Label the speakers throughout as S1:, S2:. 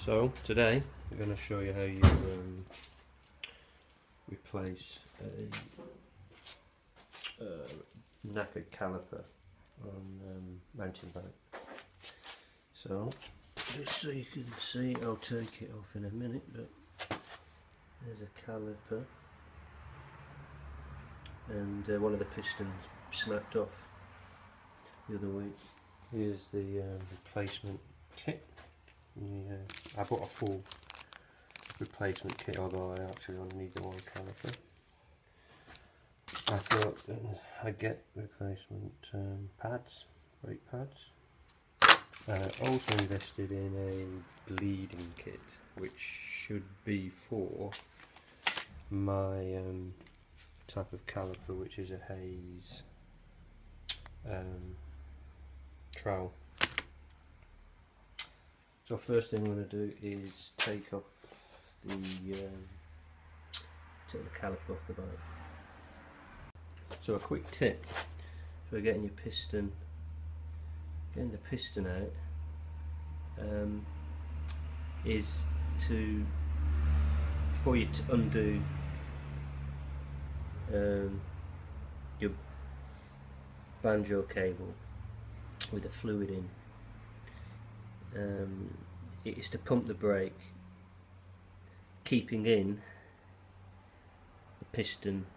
S1: So today we're going to show you how you replace a knackered caliper on mountain bike. So just so you can see, I'll take it off in a minute, but there's a caliper and one of the pistons snapped off the other week. Here's the replacement kit. Yeah, I bought a full replacement kit, although I actually only need the one caliper. I thought I'd get replacement pads, brake pads. I also invested in a bleeding kit, which should be for my type of caliper, which is a Hayes trowel. So first thing I'm going to do is take off the caliper off the bike. So a quick tip for getting your piston, getting the piston out, is to, before you undo your banjo cable with the fluid in, it is to pump the brake, keeping in the piston.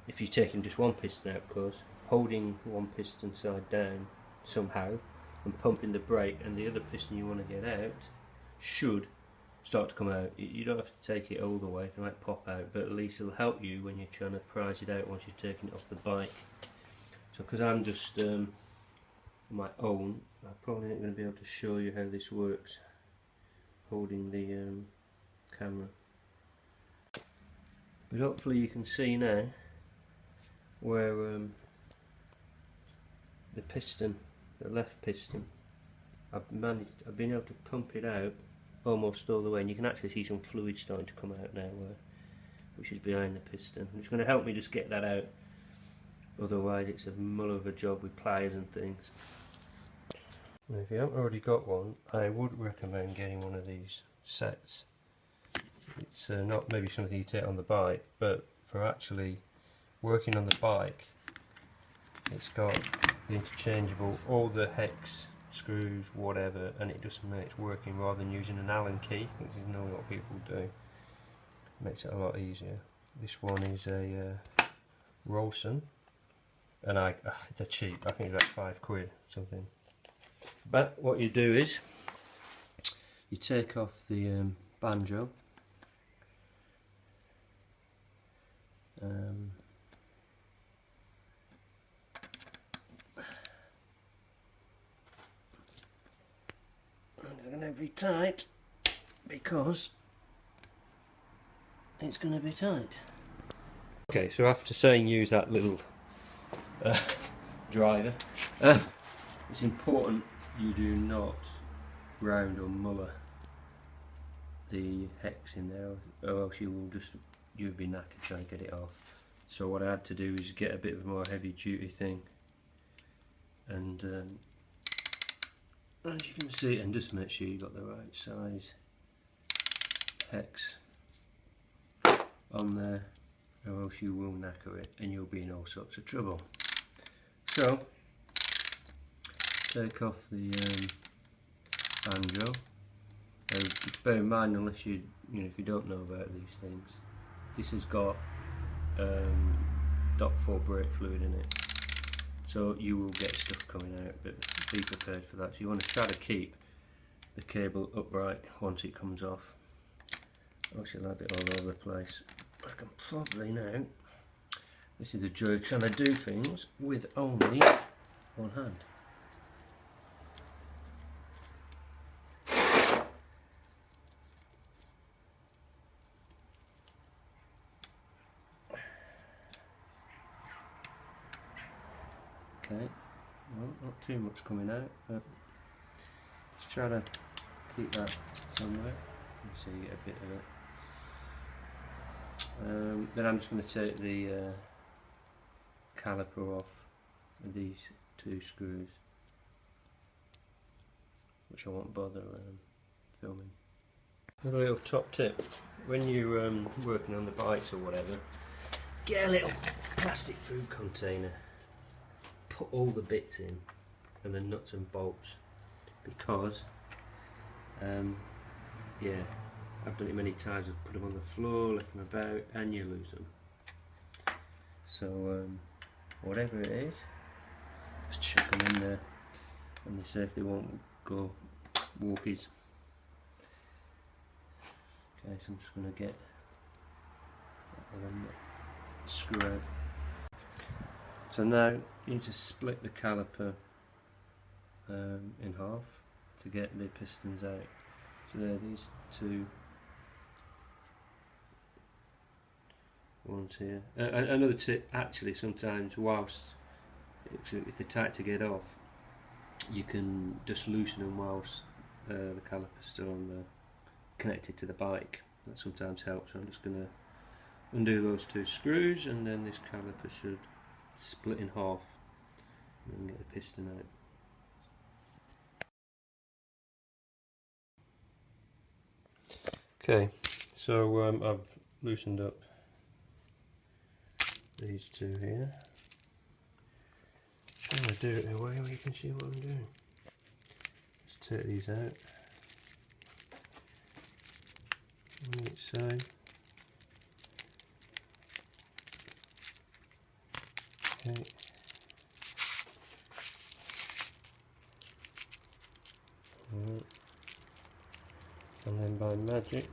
S1: If you're taking just one piston out, of course, holding one piston side down somehow and pumping the brake, and the other piston you want to get out should start to come out. You don't have to take it all the way, it might pop out, but at least it'll help you when you're trying to prise it out once you're taking it off the bike. So because I'm just on my own, I probably ain't going to be able to show you how this works holding the camera, but hopefully you can see now where the piston, the left piston, I've been able to pump it out almost all the way, and you can actually see some fluid starting to come out now, which is behind the piston. It's going to help me just get that out, otherwise it's a mull of a job with pliers and things. Now, if you haven't already got one, I would recommend getting one of these sets. It's not maybe something you take on the bike, but for actually working on the bike, it's got the interchangeable, all the hex screws, whatever, and it just makes working, rather than using an Allen key, which is normally what people do. Makes it a lot easier. This one is a Rolson, and they're cheap. I think it's like £5 something. But what you do is you take off the banjo, it's going to be tight because it's going to be tight. Okay, so after saying use that little driver, it's important you do not round or muller the hex in there, or else you'll be knackered trying to get it off. So what I had to do is get a bit of a more heavy duty thing, and as you can see, and just make sure you've got the right size hex on there, or else you will knacker it and you'll be in all sorts of trouble. So take off the banjo. Just bear in mind, unless if you don't know about these things, this has got .4 brake fluid in it, so you will get stuff coming out, but be prepared for that. So you want to try to keep the cable upright once it comes off, or else you'll have it all over the place. I can probably now, this is the joy of trying to do things with only one hand. Okay, well, not too much coming out, but just try to keep that somewhere. You see a bit of it. Then I'm just going to take the caliper off with these two screws, which I won't bother filming. Another little top tip, when you're working on the bikes or whatever, get a little plastic food container, put all the bits in and the nuts and bolts, because yeah, I've done it many times. I've put them on the floor, left them about, and you lose them. So whatever it is, just chuck them in there, and they say if they won't go walkies. Okay, so I'm just going to get that screw out. So now you need to split the caliper in half to get the pistons out. So there are these two ones here. Another tip, actually, sometimes whilst if they're tight to get off, you can just loosen them whilst the caliper's still on the connected to the bike. That sometimes helps. So I'm just going to undo those two screws, and then this caliper should split in half and get the piston out. Okay, so I've loosened up these two here. I'm going to do it in a way where you can see what I'm doing. Let's take these out on each side. Okay. And then by magic,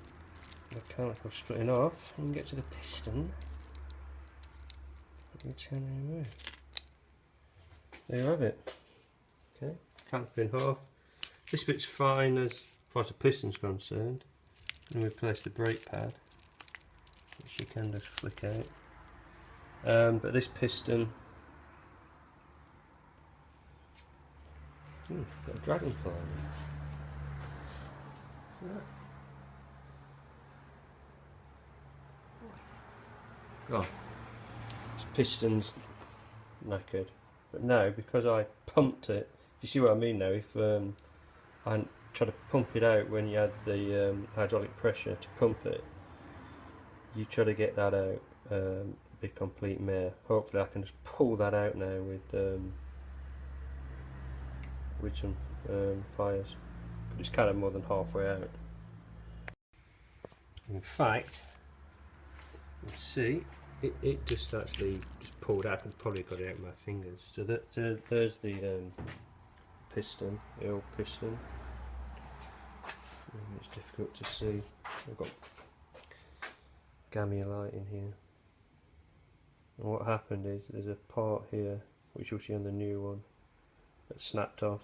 S1: the caliper splitting off, and get to the piston. Turn it away. There you have it. Okay, caliper in half. This bit's fine as far as the piston's concerned. And we replace the brake pad, which you can just flick out. But this piston, got a dragonfly in it. Oh, this piston's knackered. But now, because I pumped it, you see what I mean now? If I try to pump it out when you had the hydraulic pressure to pump it, you try to get that out, be complete mare. Hopefully I can just pull that out now with some pliers. But it's kind of more than halfway out. In fact, you see, it just actually just pulled out. I could probably got it out with my fingers. So there's the piston, the old piston. It's difficult to see. I've got gamma light in here. And what happened is there's a part here which you'll see on the new one that snapped off.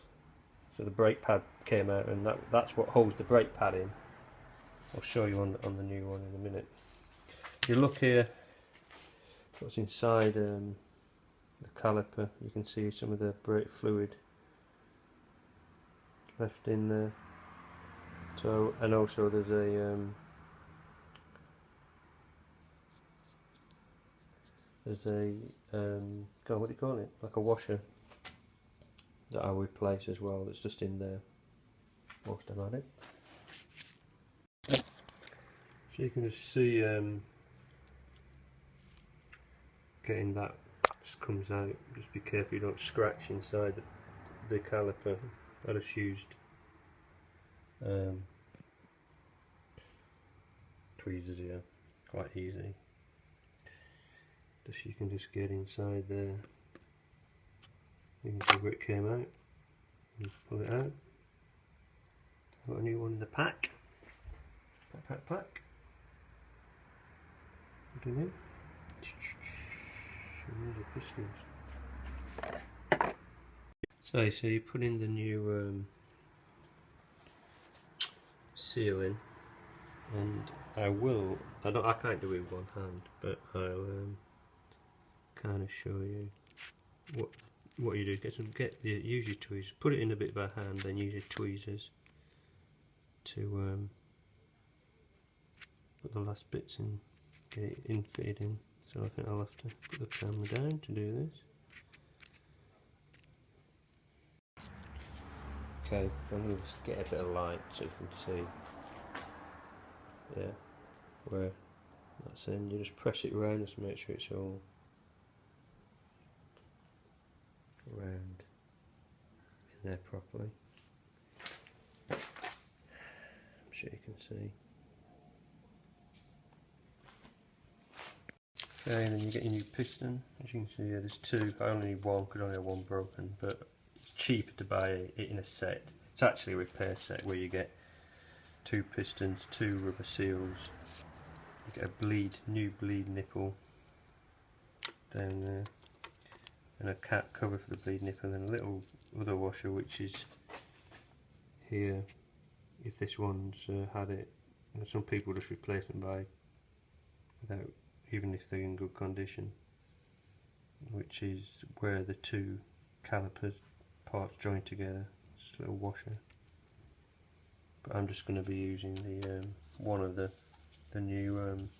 S1: So the brake pad came out, and that's what holds the brake pad in. I'll show you on the new one in a minute. If you look here, what's inside the caliper, you can see some of the brake fluid left in there. So, and also there's a God, what do you call it? Like a washer that I replace as well. That's just in there whilst I'm at it. So you can just see getting that just comes out. Just be careful you don't scratch inside the caliper. I just used tweezers here, quite easy. Just you can just get inside there. You can see where it came out. And pull it out. Got a new one in the pack. Pack. What do you mean? There's the pistons. So you put in the new seal in, and I can't do it with one hand, but I'll kind of show you what you do. Use your tweezers, put it in a bit by hand, then use your tweezers to put the last bits in, get it fitted in. So I think I'll have to put the camera down to do this. Okay, so I'm going to just get a bit of light so you can see. there, where that's in. You just press it around just to make sure it's all around in there properly. I'm sure you can see. Okay, and then you get your new piston. As you can see here, there's two. I only need one because I only have one broken, but it's cheaper to buy it in a set. It's actually a repair set where you get two pistons, two rubber seals, you get a new bleed nipple down there, and a cap cover for the bleed nipple, and then a little other washer which is here if this one's had it. And some people just replace them without, even if they're in good condition, which is where the two calipers parts join together. It's a little washer. But I'm just going to be using the one of the new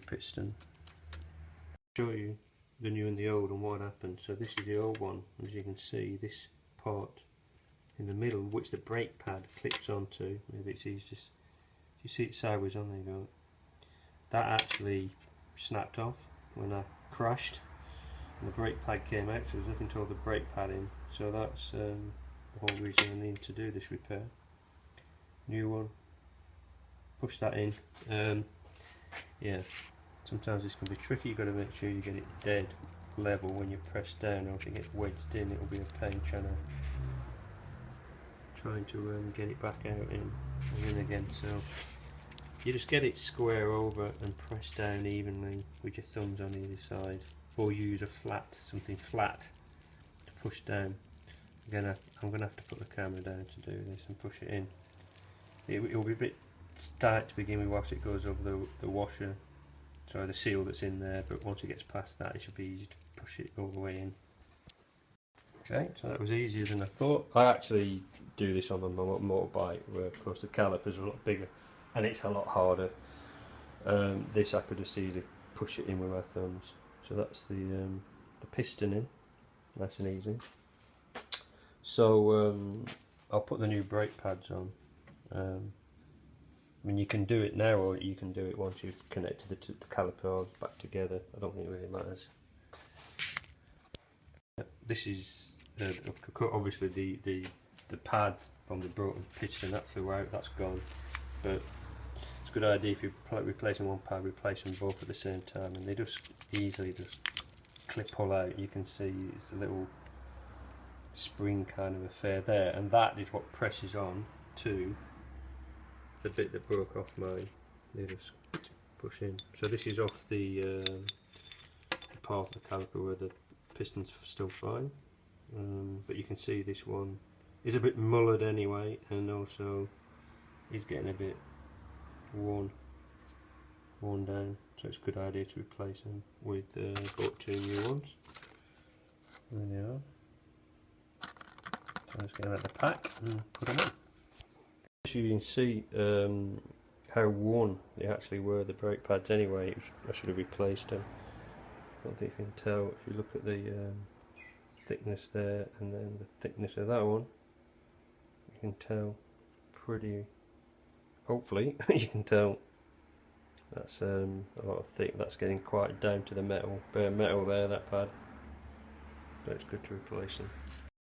S1: piston. I'll show you the new and the old and what happened. So this is the old one. As you can see, this part in the middle, which the brake pad clips onto. Maybe it's easy to, you see it sideways on there. You go. That actually snapped off when I crashed, and the brake pad came out, so there's nothing to hold the brake pad in. So that's the whole reason I need to do this repair. New one, push that in. Yeah, sometimes this can be tricky. You've got to make sure you get it dead level when you press down, or if it gets wedged in, it will be a pain trying to get it back out in and in again. So you just get it square over and press down evenly with your thumbs on either side, or use something flat to push down. Again, I'm going to have to put the camera down to do this and push it in. It will be a bit tight to begin with whilst it goes over the washer, sorry, the seal that's in there, but once it gets past that, it should be easy to push it all the way in. Okay, so that was easier than I thought. I actually do this on a motorbike, where of course the calipers are a lot bigger and it's a lot harder. This I could just easily push it in with my thumbs. So that's the piston in, nice and easy. So I'll put the new brake pads on. I mean, you can do it now, or you can do it once you've connected the calipers back together. I don't think it really matters. This is obviously the pad from the broken piston that flew out. That's gone, but it's a good idea if you're replacing one pad, replace them both at the same time, and they just easily just pull out. You can see it's a little spring kind of affair there, and that is what presses on to the bit that broke off mine. They just push in. So this is off the part of the caliper where the piston's still fine, but you can see this one is a bit mullered anyway, and also is getting a bit worn down, so it's a good idea to replace them with bought two new ones. There they are. So let's get them out of the pack and put them on. As you can see how worn they actually were, the brake pads anyway. I should have replaced them. I don't think you can tell if you look at the thickness there and then the thickness of that one. You can tell pretty, hopefully you can tell that's a lot of thick. That's getting quite down to the bare metal there, that pad, but it's good to replace them.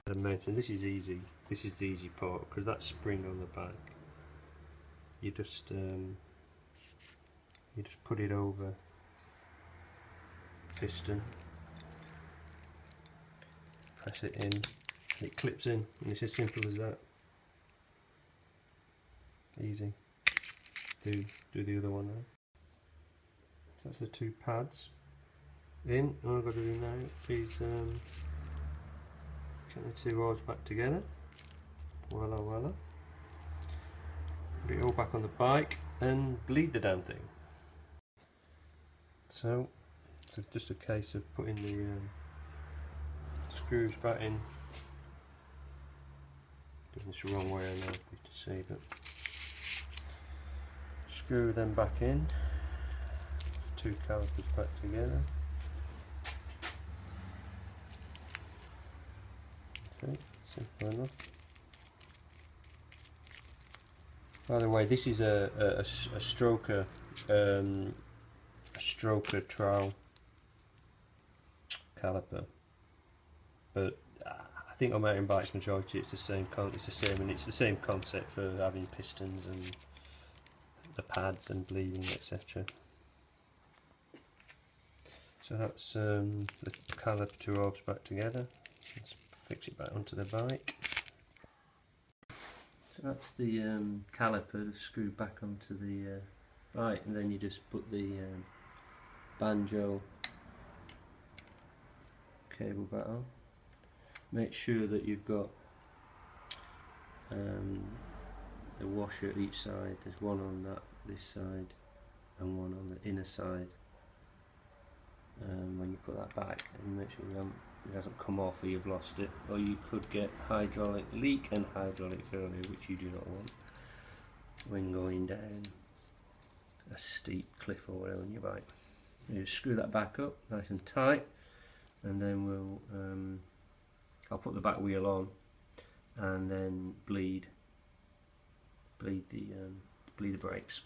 S1: As I mentioned, this is easy. This is the easy part, because that spring on the back, you just put it over piston, press it in, and it clips in, and it's as simple as that. Easy. Do the other one now. So that's the two pads in. All I've got to do now is get the two rods back together. Voila, voila. Put it all back on the bike and bleed the damn thing. So it's just a case of putting the screws back in. Doing this the wrong way I know for you to see, but screw them back in. The two calipers back together. Okay, simple enough. By the way, this is a stroker trowel caliper, but I think on mountain bikes majority it's the same and it's the same concept for having pistons and the pads and bleeding, etc. So that's the caliper two halves back together. Let's fix it back onto the bike. So that's the caliper screwed back onto the bike, and then you just put the banjo cable back on. Make sure that you've got the washer each side. There's one on this side and one on the inner side. When you put that back, and make sure it hasn't come off or you've lost it, or you could get hydraulic leak and hydraulic failure, which you do not want when going down a steep cliff or whatever on your bike. You screw that back up nice and tight, and then I'll put the back wheel on and then bleed the brakes.